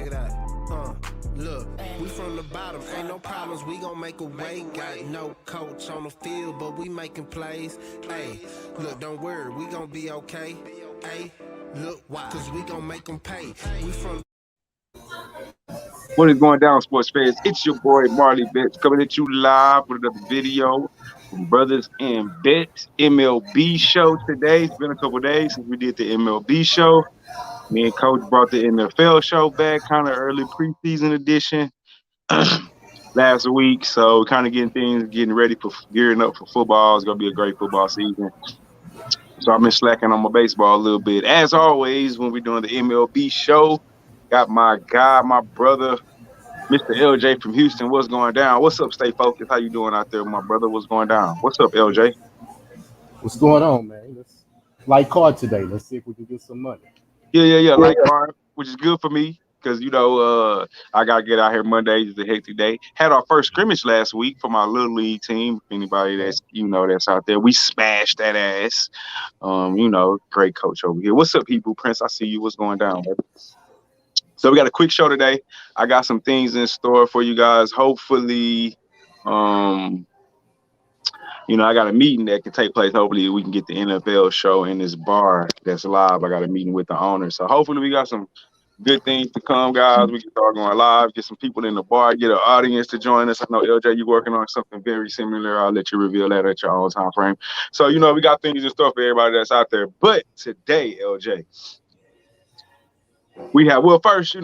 Check it out. Look, we from the bottom, ain't no problems, we gon' make a way. Got no coach on the field, but we making plays. Hey, look, don't worry, we gon' be okay. Hey, look, why? Cause we gon' make them pay. We from What is going down, sports fans? It's your boy Marley Bets coming at you live with another video from Brothers and Bets MLB show today. It's been a couple days since we did the MLB show. Me and Coach brought the NFL show back, kind of early preseason edition last week. So kind of getting ready for gearing up for football. It's gonna be a great football season. So I've been slacking on my baseball a little bit. As always, when we're doing the MLB show, got my guy, my brother, Mr. LJ from Houston. What's going down? What's up, Stay Focused? How you doing out there, my brother? What's going down? What's up, LJ? What's going on, man? Let's light card today. Let's see if we can get some money. Yeah. Like card, which is good for me because I gotta get out here Monday. Is a hectic day. Had our first scrimmage last week for my little league team. Anybody that's out there, we smashed that ass. Great coach over here. What's up, Hebrew Prince? I see you. What's going down, baby? So we got a quick show today. I got some things in store for you guys. Hopefully, I got a meeting that can take place. Hopefully, we can get the NFL show in this bar that's live. I got a meeting with the owner. So hopefully we got some good things to come, guys. We can start going live, get some people in the bar, get an audience to join us. I know, LJ, you're working on something very similar. I'll let you reveal that at your own time frame. So, we got things in store for everybody that's out there. But today, LJ, we have, first,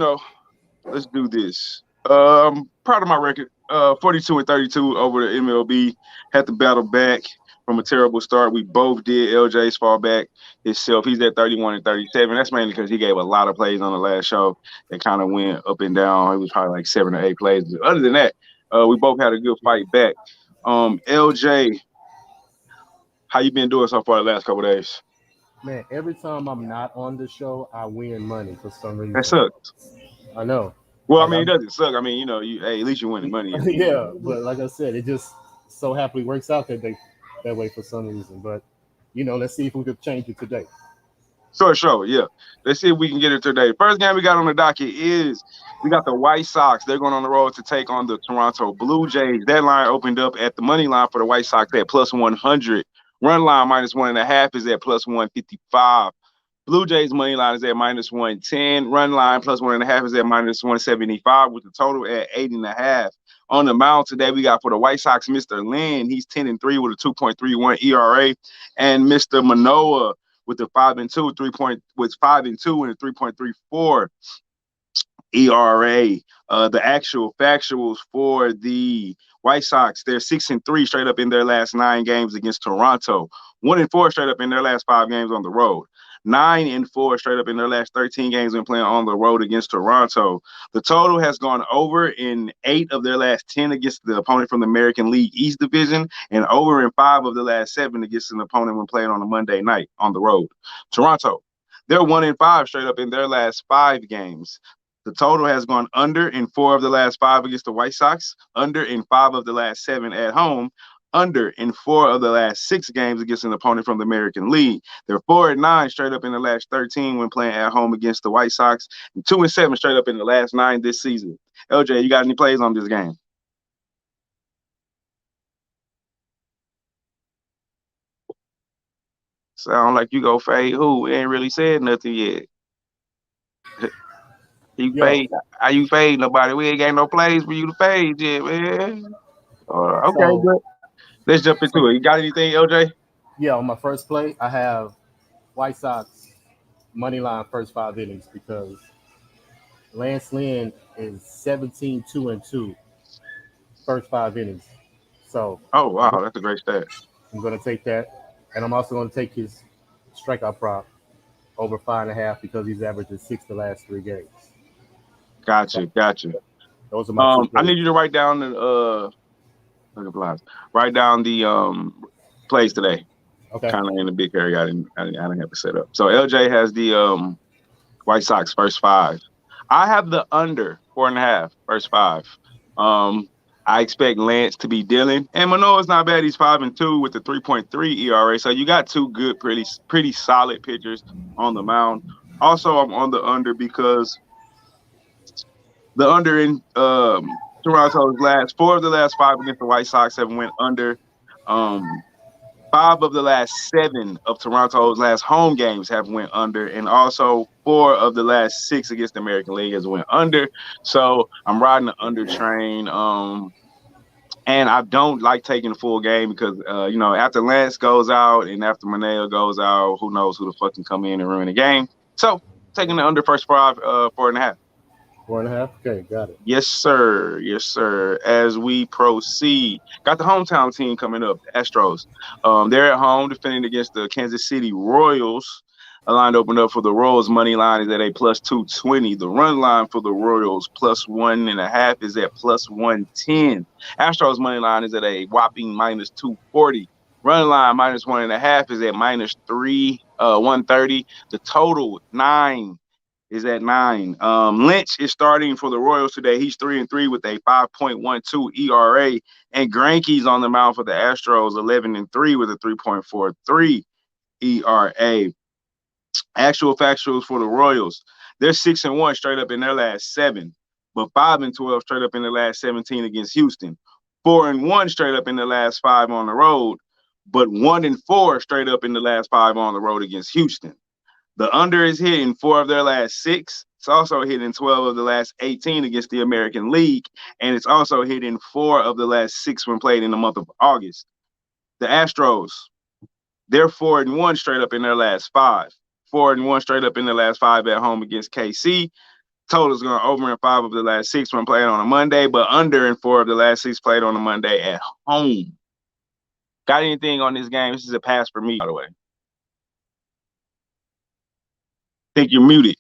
let's do this. Proud of my record. 42-32 over the MLB. Had to battle back from a terrible start. We both did. LJ's fall back himself. He's at 31-37. That's mainly because he gave a lot of plays on the last show. That kind of went up and down. It was probably like 7 or 8 plays. But other than that, we both had a good fight back. LJ, how you been doing so far the last couple of days? Man, every time I'm not on the show, I win money for some reason. That sucks. I know. Well, it doesn't suck. At least you're winning money. Yeah, but like I said, it just so happily works out that way for some reason. But let's see if we could change it today. Sure, yeah. Let's see if we can get it today. First game we got on the docket is we got the White Sox. They're going on the road to take on the Toronto Bluejays. That line opened up at the money line for the White Sox at plus 100. Run line -1.5 is at plus 155. Blue Jays money line is at minus 110. Run line plus 1.5 is at minus 175 with the total at 8.5. On the mound today, we got for the White Sox, Mr. Lynn. He's 10-3 with a 2.31 ERA, and Mr. Manoah with the 5-2, with 5-2 and a 3.34 ERA. The actual factuals for the White Sox, they're 6-3 straight up in their last 9 games against Toronto. 1-4 straight up in their last 5 games on the road. 9-4 straight up in their last 13 games when playing on the road against Toronto. The total has gone over in 8 of their last 10 against the opponent from the American League East Division, and over in 5 of the last 7 against an opponent when playing on a Monday night on the road. Toronto, they're 1-5 straight up in their last 5 games. The total has gone under in 4 of the last 5 against the White Sox, under in 5 of the last 7 at home, under in 4 of the last 6 games against an opponent from the American League. They're 4-9 straight up in the last 13 when playing at home against the White Sox, and 2-7 straight up in the last 9 this season. LJ, you got any plays on this game? Sound like you go fade who? Ain't really said nothing yet. Fade. How you fade nobody? We ain't got no plays for you to fade yet, man. Okay, good. Let's jump into it. You got anything, LJ? Yeah, on my first play, I have White Sox money line first 5 innings because Lance Lynn is 17-2 first 5 innings. So, oh wow, that's a great stat. I'm going to take that, and I'm also going to take his strikeout prop over 5.5 because he's averaging 6 the last 3 games. Gotcha. Those are my 2 plays. I need you to write down the plays today. Okay. Kind of in the big area. I didn't have to set up. So LJ has the White Sox first 5. I have the under 4.5 first 5. I expect Lance to be dealing, and Manoah's not bad. He's 5-2 with the 3.3 ERA. So you got 2 good, pretty solid pitchers on the mound. Also, I'm on the under because The under in Toronto's last 4 of the last 5 against the White Sox have went under. 5 of the last 7 of Toronto's last home games have went under, and also 4 of the last 6 against the American League has went under. So I'm riding the under train. And I don't like taking the full game because after Lance goes out and after Maneo goes out, who knows who the fuck can come in and ruin the game. So taking the under first 4.5. 4.5. Okay, got it. Yes, sir. Yes, sir. As we proceed, got the hometown team coming up, the Astros. They're at home defending against the Kansas City Royals. A line opened up for the Royals. Money line is at a plus 220. The run line for the Royals plus 1.5 is at plus 110. Astros money line is at a whopping minus 240. Run line minus 1.5 is at minus 130. The total 9 is at 9. Lynch is starting for the Royals today. He's 3-3 with a 5.12 ERA, and Greinke's on the mound for the Astros, 11-3 with a 3.43 ERA. Actual factuals for the Royals: they're 6-1 straight up in their last 7, but 5-12 straight up in their last 17 against Houston. 4-1 straight up in the last 5 on the road, but 1-4 straight up in the last 5 on the road against Houston. The under is hit in 4 of their last 6. It's also hit in 12 of the last 18 against the American League, and it's also hit in 4 of the last 6 when played in the month of August. The Astros, they're 4-1 straight up in their last 5. 4-1 straight up in the last 5 at home against KC. Total is going over in 5 of the last 6 when played on a Monday, but under in 4 of the last 6 played on a Monday at home. Got anything on this game? This is a pass for me, by the way. Think you're muted.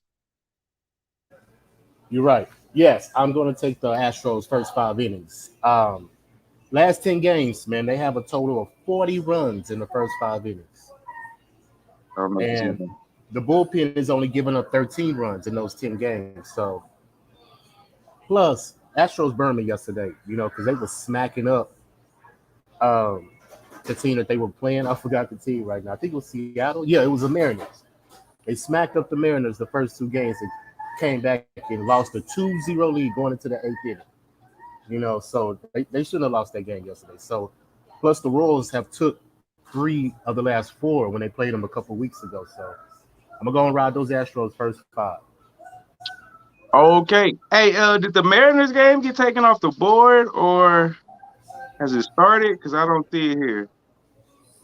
You're right. Yes, I'm going to take the Astros first 5 innings. Last 10 games, man, they have a total of 40 runs in the first 5 innings. And the bullpen is only giving up 13 runs in those 10 games. So, plus, Astros burned me yesterday, because they were smacking up the team that they were playing. I forgot the team right now. I think it was Seattle. Yeah, it was the Mariners. They smacked up the Mariners the first 2 games and came back and lost a 2-0 lead going into the 8th inning. So they shouldn't have lost that game yesterday. So, plus the Royals have took 3 of the last 4 when they played them a couple weeks ago. So, I'm going to go and ride those Astros first 5. Okay. Hey, did the Mariners game get taken off the board, or has it started? Because I don't see it here.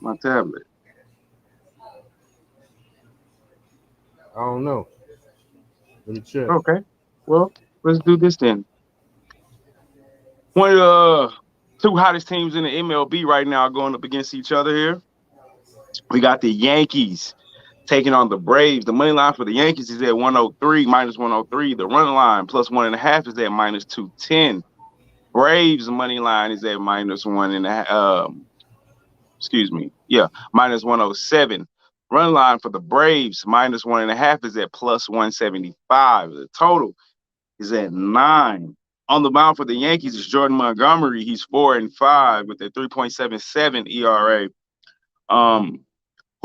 My tablet. I don't know. Let me check. Okay. Well, let's do this then. One of the 2 hottest teams in the MLB right now going up against each other here. We got the Yankees taking on the Braves. The money line for the Yankees is at 103, minus 103. The run line plus 1.5 is at minus 210. Braves money line is at minus 1.5. Minus 107. Run line for the Braves minus 1.5 is at plus 175. The total is at 9. On the mound for the Yankees is Jordan Montgomery. He's 4-5 with a 3.77 ERA.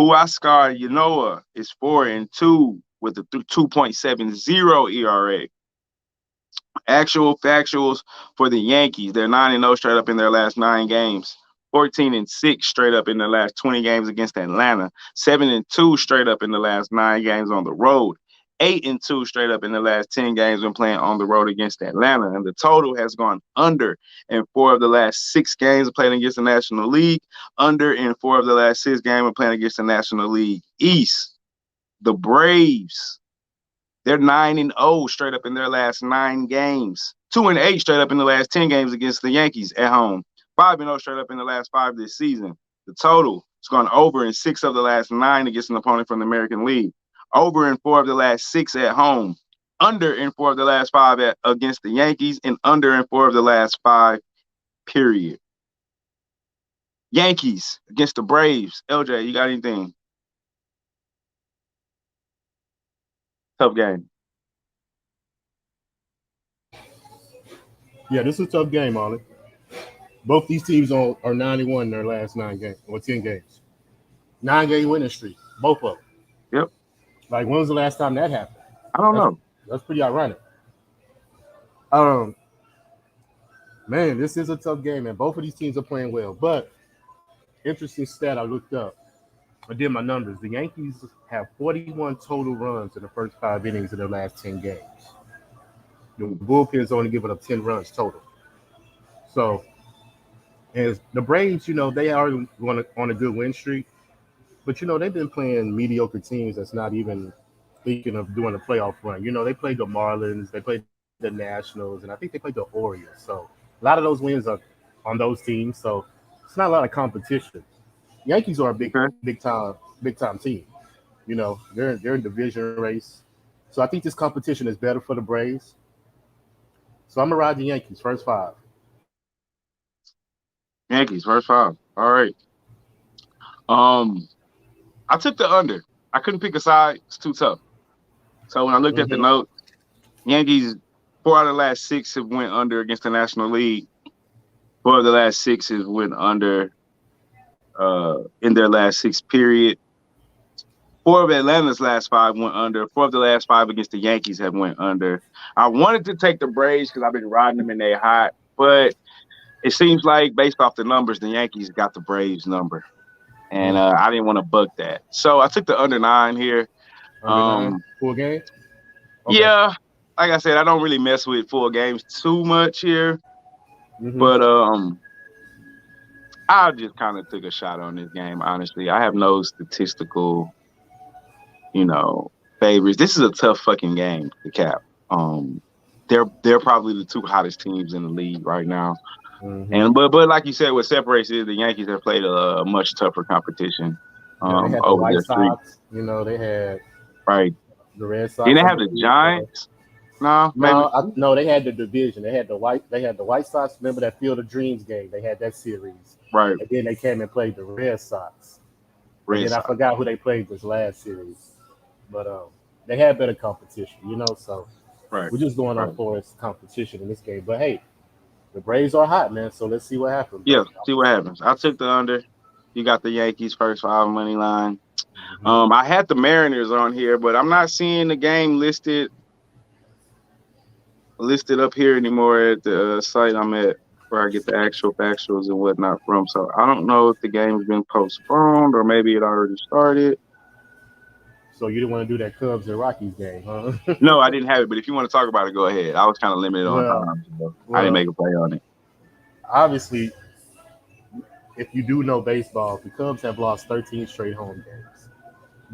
Huascar Yanoa is 4-2 with a 2.70 ERA. Actual factuals for the Yankees: they're 9-0 straight up in their last 9 games. 14-6 straight up in the last 20 games against Atlanta. 7-2 straight up in the last 9 games on the road. 8-2 straight up in the last 10 games when playing on the road against Atlanta. And the total has gone under in 4 of the last 6 games playing against the National League. Under in 4 of the last 6 games when playing against the National League East. The Braves, they're 9-0 straight up in their last 9 games. 2-8 straight up in the last 10 games against the Yankees at home. 5-0 straight up in the last 5 this season. The total has gone over in 6 of the last 9 against an opponent from the American League. Over in 4 of the last 6 at home. Under in 4 of the last 5 against the Yankees, and under in 4 of the last 5, period. Yankees against the Braves. LJ, you got anything? Tough game. Yeah, this is a tough game, Marley. Both these teams are 91 in their last 9 games or 10 games. 9-game winning streak, both of them. Yep. Like, when was the last time that happened? I don't know. That's pretty ironic. Um, man, this is a tough game, and both of these teams are playing well. But interesting stat I looked up. I did my numbers. The Yankees have 41 total runs in the first 5 innings of their last 10 games. The bullpen's only given up 10 runs total. So, as the Braves, they are on a good win streak, but they've been playing mediocre teams that's not even thinking of doing a playoff run. They played the Marlins, they played the Nationals, and I think they played the Orioles. So, a lot of those wins are on those teams. So, it's not a lot of competition. Yankees are a big time team. They're in division race. So I think this competition is better for the Braves. So I'm gonna ride the Yankees first 5. Yankees first 5. All right. I took the under. I couldn't pick a side. It's too tough. So when I looked at the notes, Yankees 4 out of the last 6 have went under against the National League. 4 of the last 6 have went under in their last 6 period. 4 of Atlanta's last 5 went under. 4 of the last 5 against the Yankees have went under. I wanted to take the Braves because I've been riding them in their hot, but it seems like based off the numbers, the Yankees got the Braves number, and I didn't want to buck that, so I took the under 9 here. Under 9 full game. Okay. Yeah, like I said, I don't really mess with full games too much here, but I just kind of took a shot on this game. Honestly, I have no statistical favorites. This is a tough fucking game to cap. They're probably the 2 hottest teams in the league right now. And but like you said, what separates is the Yankees have played a much tougher competition. They had the White Sox. They had the Red Sox. Didn't they have the Giants? No, they had the division. They had the White Sox. Remember that Field of Dreams game? They had that series. Right. And then they came and played the Red Sox. And I forgot who they played this last series. But they had better competition, so we're just going on for its competition in this game. But hey, the Braves are hot, man. So let's see what happens. Yeah, see what happens. I took the under. You got the Yankees first 5 money line. I had the Mariners on here, but I'm not seeing the game listed up here anymore at the site I'm at where I get the actual factuals and whatnot from. So I don't know if the game's been postponed or maybe it already started. So you didn't want to do that Cubs and Rockies game, huh? No, I didn't have it. But if you want to talk about it, go ahead. I was kind of limited on time. So I didn't make a play on it. Obviously, if you do know baseball, the Cubs have lost 13 straight home games,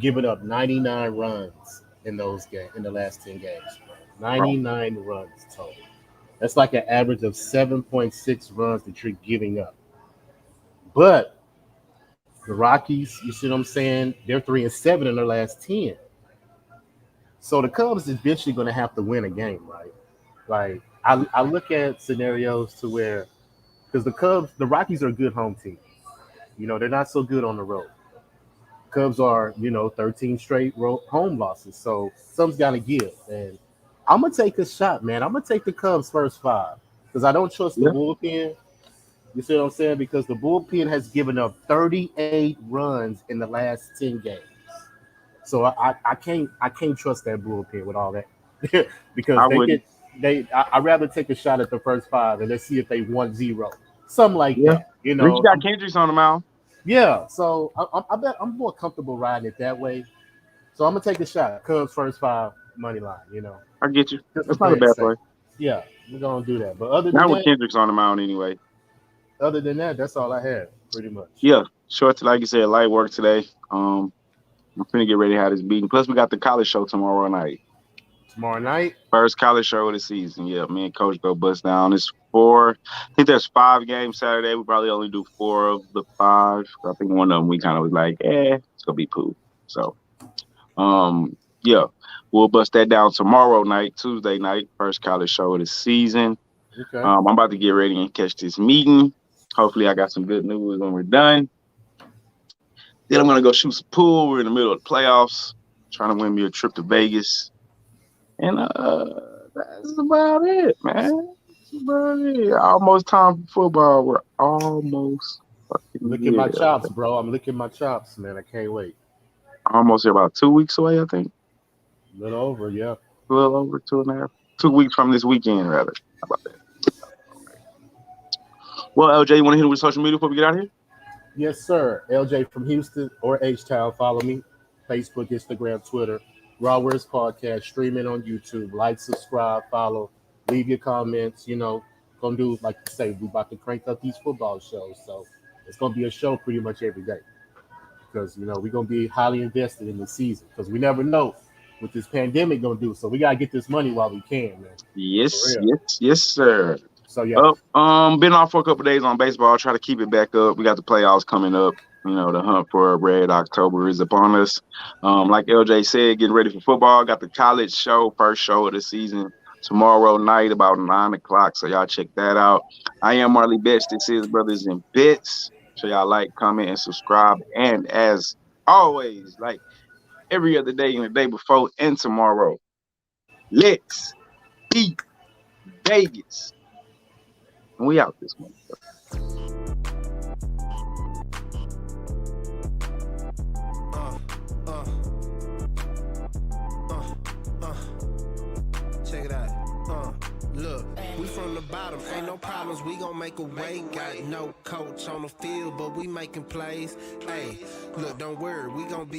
giving up 99 runs in those games in the last 10 games. 99 runs total. That's like an average of 7.6 runs that you're giving up. But the Rockies, you see what I'm saying? They're 3-7 in their last 10. So the Cubs is eventually going to have to win a game, right? Like I look at scenarios to where, because the Rockies are a good home team. They're not so good on the road. Cubs are, 13 straight home losses. So something's got to give. And I'm going to take a shot, man. I'm going to take the Cubs first 5 because I don't trust the bullpen. You see what I'm saying? Because the bullpen has given up 38 runs in the last 10 games. So I can't trust that bullpen with all that. Because I'd rather take a shot at the first 5 and let's see if they 1-0. Something like that. You got Kendricks on the mound. Yeah. So I bet I'm more comfortable riding it that way. So I'm gonna take a shot. Cubs first 5 money line, I get you. That's not a bad play. Yeah, we're gonna do that. But other than not with Kendricks on the mound anyway. Other than that, that's all I had, pretty much. Yeah, short, like you said, light work today. I'm gonna get ready to have this meeting. Plus, we got the college show tomorrow night. Tomorrow night? First college show of the season. Yeah, me and Coach go bust down. It's 4. I think there's 5 games Saturday. We probably only do 4 of the 5. I think one of them we kind of was like, it's gonna be cool. So, yeah, we'll bust that down tomorrow night, Tuesday night, first college show of the season. Okay. I'm about to get ready and catch this meeting. Hopefully, I got some good news when we're done. Then I'm gonna go shoot some pool. We're in the middle of the playoffs, trying to win me a trip to Vegas. And that's about it, man. That's about it. Almost time for football. We're almost licking my chops, bro. I'm licking my chops, man. I can't wait. Almost about 2 weeks away, I think. A little over, yeah. A little over 2.5. 2 weeks from this weekend, rather. How about that? Well, LJ, you want to hit it with social media before we get out of here? Yes, sir. LJ from Houston or H-Town. Follow me. Facebook, Instagram, Twitter. Raw Words Podcast. Streaming on YouTube. Like, subscribe, follow. Leave your comments. You know, gonna do, like you say, we about to crank up these football shows. So it's gonna be a show pretty much every day. Because, you know, we're going to be highly invested in the season. Because we never know what this pandemic going to do. So we got to get this money while we can, man. Yes, sir. So, yeah. Been off for a couple days on baseball. Try to keep it back up. We got the playoffs coming up. You know, the hunt for a red October is upon us. Like LJ said, getting ready for football. Got the college show, first show of the season, tomorrow night about 9 o'clock. So y'all check that out. I am Marley Betts. This is Brothers in Bits. So y'all like, comment, and subscribe. And as always, like every other day and the day before and tomorrow, let's eat Vegas. And we out this month. Check it out. Look, we from the bottom, ain't no problems, we gon' make a way. Got no coach on the field, but we making plays. Hey, look, don't worry, we gon' be